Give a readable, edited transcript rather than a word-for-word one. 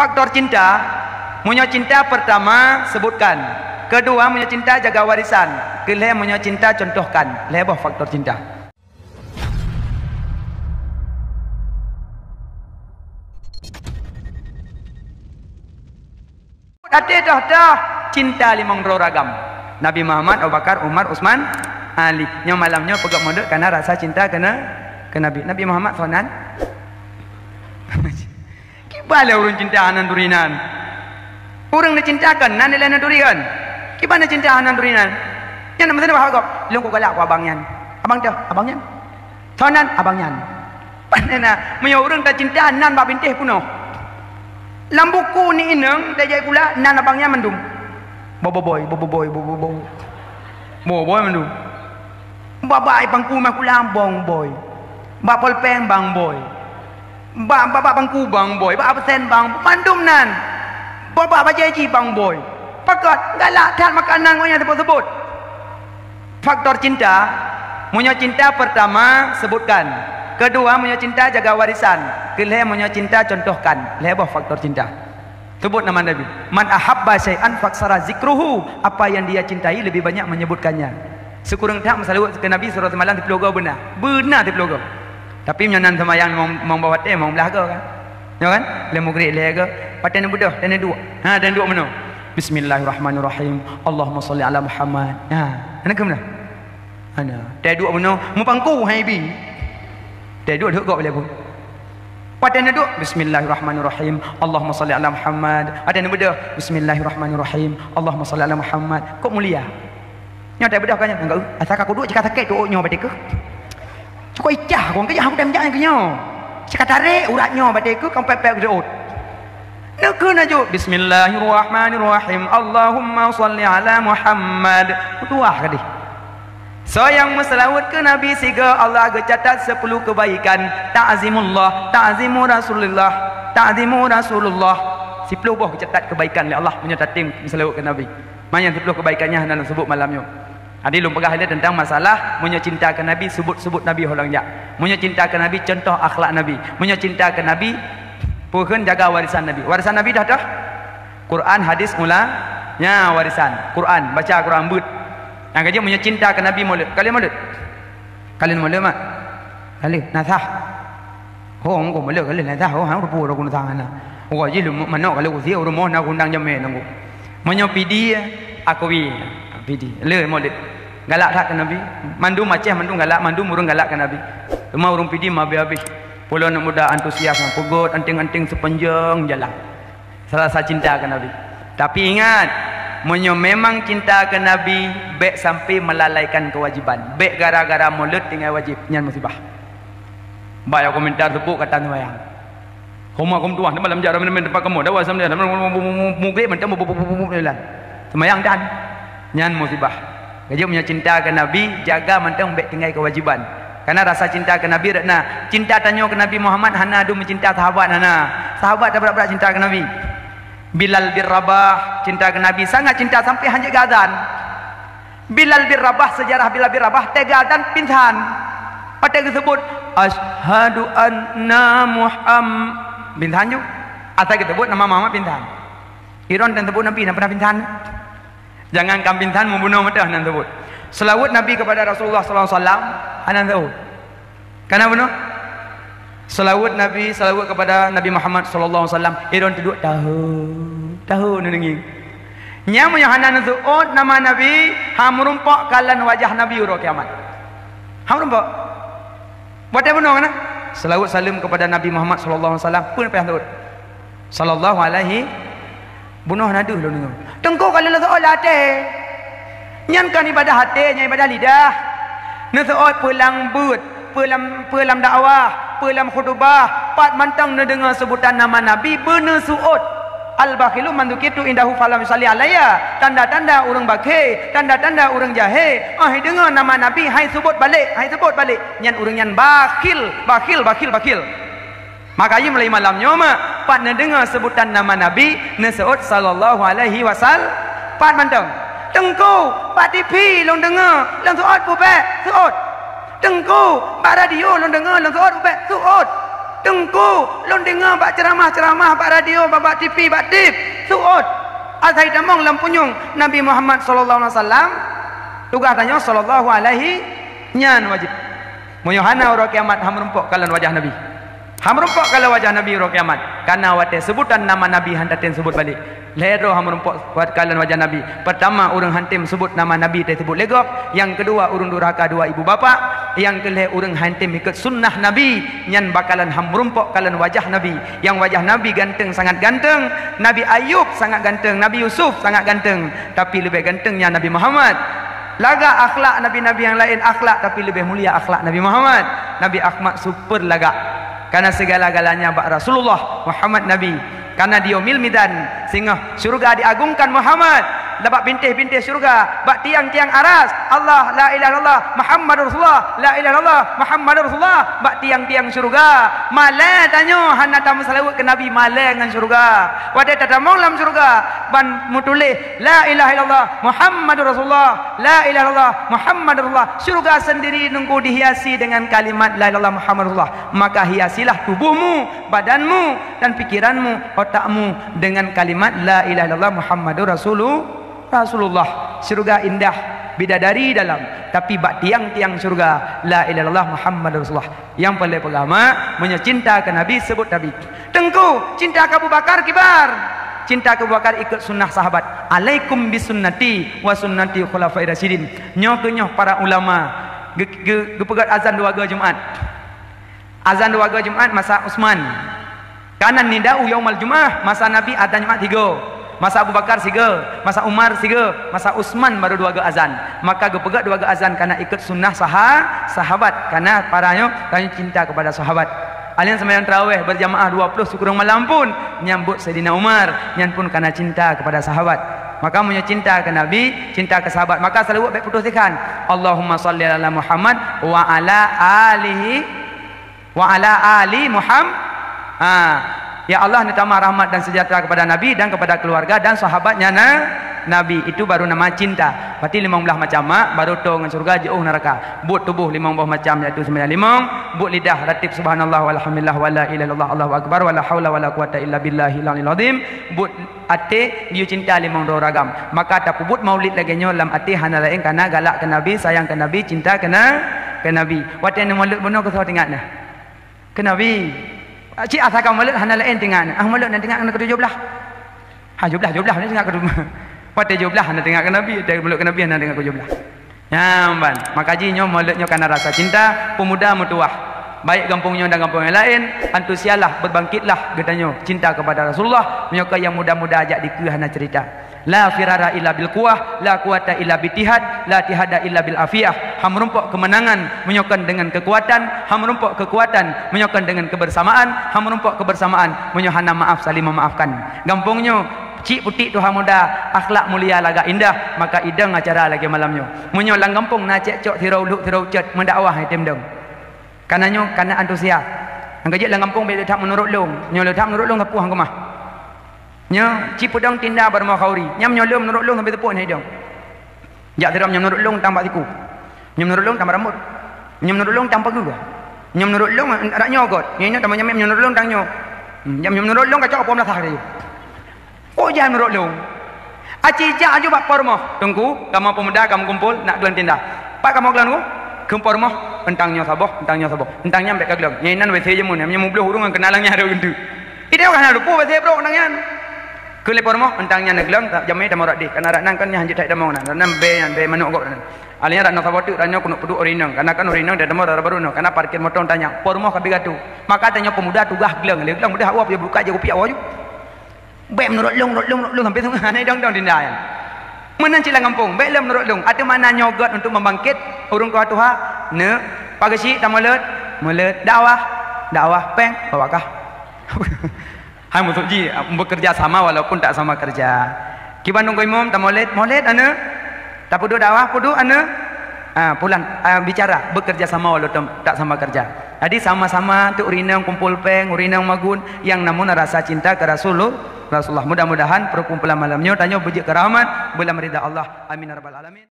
Faktor cinta, punya cinta pertama sebutkan, kedua punya cinta jaga warisan, ketiga punya cinta contohkan. Lebih faktor cinta. Ada dah cinta limang ragam. Nabi Muhammad, Abu Bakar, Umar, Utsman, Ali. Yang malamnya pegak modal karena rasa cinta kena ke Nabi. Nabi Muhammad sonan. Kibala urun cinta anan durinan. Urang dicintakan, nan lain durian. Kibana cinta anan durinan. Yang nama saya bahagap, lu ku galak ku abangnya. Abang dah, abangnya. Sonan abangnya. Panena, menyo urang tak cinta nan ba bintih puno. Lambuku ni ineng dah jadi pula nan abangnya mendum. Boboy mendum. Babai bangku maku lambong boy. Bapol peng bang boy. Bapak bangku bang boy. Bapak absen bang mandum nan. Bapak bajaji bang boy. Pakat galak dan makanan yang sebut-sebut. Faktor cinta, punya cinta pertama sebutkan, kedua punya cinta jaga warisan, ketiga punya cinta contohkan. Lebih faktor cinta. Sebut nama Nabi. Man ahabba syai'an faksara zikruhu. Apa yang dia cintai lebih banyak menyebutkannya. Sekurang tak masalah ke Nabi surah semalam di pelogo benar. Benar di pelogo. Tapi menyanan sama yang mau bawa teh mau belaga kan. Ya kan? Lemu gerik lega. Patan budah dan dua. Ha dan dua mana? Bismillahirrahmanirrahim. Allahumma salli ala Muhammad. Ha, ana ke mana? Ana. Teh dua mana? Mu pangku hai bi. Teh dua duk boleh pun. Patan duk Bismillahirrahmanirrahim. Allahumma salli ala Muhammad. Ada budah Bismillahirrahmanirrahim. Allahumma salli ala Muhammad. Kok mulia? Nya tak bedah kan enggak asal aku duk cakap sakit tu nyo batik ke. Cukup icah kau kerja aku dah menjak ke nyo. Cakap tarik urat nyo batik ke kau pepek ke ut. Nak kena ju Bismillahirrahmanirrahim. Allahumma salli ala Muhammad. Tuah ke dia. So yang meselawat ke Nabi siga Allah catat 10 kebaikan. Ta'zimullah, ta'zimu Rasulullah, ta'zimu Rasulullah. 10 buah catat kebaikan oleh Allah menyatatim meselawat ke Nabi. Mana 10 kebaikannya dalam sebut malamnya. Adi lum pegah dia tentang masalah punya cinta ke Nabi, sebut-sebut Nabi holangnya. Punya cinta ke Nabi, contoh akhlak Nabi. Punya cinta ke Nabi, pukun jaga warisan Nabi. Warisan Nabi dah dah. Quran, hadis mulanya warisan. Quran, baca Quran but. Yang kerja punya cinta ke Nabi mulut. Kalian mulut? Kalian mulut mak? Kalian nasah. Oh, engkau mulut kalian nasah. Oh, hang rupu aku nasah ana. Oh, jadi lu mana kalau usia orang mau nak undang jamin aku. Menyo pidi aku wi. Pidi. Le mulut. Galak tak ke Nabi? Mandu macam mandu galak, mandu murung galak ke Nabi. Semua orang pidi habis-habis. Pulau nak muda antusias, pegot anting-anting sepanjang jalan. Salah satu cinta ke Nabi. Tapi ingat, menyo memang cinta ke Nabi, baik sampai melalaikan kewajiban. Baik gara-gara mulut tinggal wajib nyan musibah. Banyak komentar sebut kata sembahyang. Koma kom tuan dalam jarak men tempat kamu dah wasam dia mugrik macam bulan. Sembahyang dan nyan musibah. Jadi punya cinta ke Nabi, jaga mantang baik tinggal kewajiban. Karena rasa cinta ke Nabi redna. Cinta tanyo ke Nabi Muhammad hana adu mencinta sahabat hana. Sahabat tak berat-berat cinta ke Nabi. Bilal bin Rabah cinta ke Nabi sangat cinta sampai hanya gazan. Bilal bin Rabah, sejarah Bilal bin Rabah tega dan pinsan. Pada disebut asyhadu anna Muhammad pinsan ju. Asal kita sebut nama Muhammad pinsan. Iron dan sebut Nabi pernah pinsan. Jangan kam pinsan membunuh mata nan sebut. Selawat Nabi kepada Rasulullah sallallahu alaihi wasallam anan tahu. Kana bunuh? Selawat Nabi, selawat kepada Nabi Muhammad sallallahu alaihi wasallam. Iron tu tahu nengi. Nya punya hanan tu nama Nabi ha merumpak kalan wajah Nabi uro kiamat. Ha merumpak. Buat apa bunuh kana? Selawat salam kepada Nabi Muhammad sallallahu alaihi wasallam pun apa yang tahu. Sallallahu alaihi bunuh naduh lu nengu. Tengko kalau soal hati. Nyan kan ibadah hati, nyan ibadah lidah. Nak soal pulang but, pulang dakwah, pulang khutbah, pat mantang nak dengar sebutan nama Nabi benar suut. Al-bakhilu man dukitu indahu falam yusalli alayya. Tanda-tanda orang bakhil, tanda-tanda orang jahil. Dengar nama Nabi, hai sebut balik, hai sebut balik. Nyan orang nyan bakhil. Makanya mulai malamnya pat nak dengar sebutan nama Nabi, nak seut sallallahu alaihi wasallam. Pat mantang. Tengku, pak TV long dengar, long suut pupek, suut. Tengku, pak radio long dengar, long suut pupek, suut. Tengku, lon dengar bak ceramah-ceramah bak radio, bak TV, bak tip. Suot. Azai damong lampunyung Nabi Muhammad sallallahu alaihi wasallam. Tugas tanya sallallahu alaihi nyan wajib. Moyohana uro kiamat ham rumpok kalan wajah Nabi. Ham rumpok kalau wajah Nabi uro kiamat. Karena wate sebutan nama Nabi handatin sebut balik. Lero ham rumpok buat kalan wajah Nabi. Pertama urang hantim sebut nama Nabi dia sebut legok. Yang kedua urang durhaka dua ibu bapa. Yang kelih urang hantim ikut sunnah Nabi. Nyan bakalan ham rumpok kalan wajah Nabi. Yang wajah Nabi ganteng sangat ganteng. Nabi Ayub sangat ganteng. Nabi Yusuf sangat ganteng. Tapi lebih gantengnya Nabi Muhammad. Laga akhlak Nabi-Nabi yang lain akhlak, tapi lebih mulia akhlak Nabi Muhammad. Nabi Ahmad super laga. Karena segala-galanya bak Rasulullah Muhammad Nabi. Karena dia milmidan sehingga syurga diagungkan Muhammad. Dapat bintih-bintih syurga, bak tiang-tiang aras. Allah la ilaha illallah Muhammadur Rasulullah, la ilaha illallah Muhammadur Rasulullah, bak tiang-tiang syurga. Malai tanya hana tamu salawat ke Nabi malai dengan syurga. Wadai tatamong dalam syurga ban mutulih la ilaha illallah Muhammadur Rasulullah, la ilaha illallah Muhammadur Rasulullah. Syurga sendiri nunggu dihiasi dengan kalimat la ilaha illallah Muhammadur Rasulullah. Maka hiasilah tubuhmu, badanmu dan pikiranmu, otakmu dengan kalimat la ilaha illallah Muhammadur Rasulullah. Syurga indah, bidadari dalam, tapi bak tiang-tiang syurga la ilaha illallah Muhammadur Rasulullah. Yang paling pertama mencinta ke Nabi sebut Nabi. Tengku cinta ke Abu Bakar kibar. Cinta ke Abu Bakar ikut sunnah sahabat. Alaikum bisunnati wa sunnati khulafair rasyidin. Nyoh para ulama gepegat azan 2 ga Jumaat. Azan 2 ga Jumaat masa Utsman. Kanan nidau yaumal Jumaah masa Nabi adzan Jumaat 3. Masa Abu Bakar 3, masa Umar 3, masa Utsman baru 2 ga azan. Maka gepegat 2 ga azan karena ikut sunnah sahabat, karena paranya kami cinta kepada sahabat. Alian sembahyang tarawih berjamaah 20 sekurang malam pun nyambut Sayyidina Umar, nyan pun karena cinta kepada sahabat. Maka punya cinta ke Nabi, cinta ke sahabat. Maka selalu baik putuskan Allahumma shalli ala Muhammad wa ala ali Muhammad. Ya Allah, ni tambah rahmat dan sejahtera kepada Nabi dan kepada keluarga dan sahabatnya Nabi. Itu baru nama cinta. Berarti 15 macam baru tu dengan surga jauh neraka. But tubuh 15 macam iaitu 95. But lidah ratib subhanallah walhamdulillah wala ilaha illallah Allahu akbar wala haula wala quwata illa billahil aliyil azim. But ate dia cinta 5 ragam. Maka tak but maulid lagi nyo dalam ate hana lain karena galak ke Nabi, sayang ke Nabi, cinta ke Nabi. Wate ni maulid benar ke saw tinggal nah. Ke Nabi. Cik asalkan maulid hana lain tinggal. Maulid nanti tinggal ke 17. 17 ni tinggal ke 17. Pada 17 hana tinggal ke Nabi, dari maulid ke Nabi hana tinggal ke 17. Ya, ban. Maka jinyo maulidnya karena rasa cinta pemuda mutuah. Baik kampungnya dan kampung yang lain, antusialah, berbangkitlah getanyo cinta kepada Rasulullah. Menyuka yang muda-muda ajak dikeh hana cerita. La firara illa bil quwah, la quwata illa bitihad, la tihada illa bil afiyah. Ham rumpok kemenangan menyokong dengan kekuatan, ham rumpok kekuatan menyokong dengan kebersamaan, ham rumpok kebersamaan menyohana maaf saling memaafkan. Gampungnya cik putih tu muda, akhlak mulia laga indah, maka idang acara lagi malamnya. Munyo lang kampung na cek cok tirau luk tirau cet mendakwah item dong. Kananyo kana antusias. Ang gajek lang kampung be tak menurut long, nyo le tak menurut long kapuh hang kemah. Nyo cik pudang tinda bermau khauri. Nyam nyo le menurut long sampai tepuh ni dong. Jak tiram nyam menurut long tambah tiku. Nyam menurut long tambah rambut. Nyam menurut long tambah juga. Nyam menurut long ada nyogot. Nyo tambah nyam menurut long tang nyo. Nyam menurut long kacau apa melasah dia. Oh jangan menurut long. Aci jak aju bak pormoh. Tunggu, kamu pemuda kamu kumpul nak gelan tinda. Pak kamu gelan ku? Kempor moh, entangnya saboh. Entangnya ambek kaglang. Nyinan WC je mun, nyam mubluh urung kenalangnya ada undu. Ide kan ada lupa WC bro entangnya. Kelepor moh, entangnya neglang jamai dah morak di. Karena rak nang kan hanjit tak damau nan. Nan be manuk gok nan. Alinya rak nak sabot tu ranyo kuno peduk orinang. Karena kan orinang dah damau dah baru no. Karena parkir motor tanya, por moh kabi gatu. Maka tanya pemuda tugah gelang. Gelang mudah awak dia buka je kopi awak ju. Be menurut long sampai tu anai dong dindayan. Menan cilang kampung, baik lem menurut long. Ada mana nyogot untuk membangkit urung kuat Tuhan? Ne, pagasi tamulut, mulut dakwah peng bawakah. Hai musuh ji bekerja sama walaupun tak sama kerja. Kiban nunggu imam tamulut, ane. Tak pudu dakwah, pudu ane. Pulang bicara bekerja sama walaupun tak sama kerja. Jadi sama-sama tu urinang kumpul peng, urinang magun yang namun rasa cinta ke Rasulullah. Mudah-mudahan perkumpulan malamnya tanya bujik keramat bulan merida Allah. Amin ya rabbal alamin.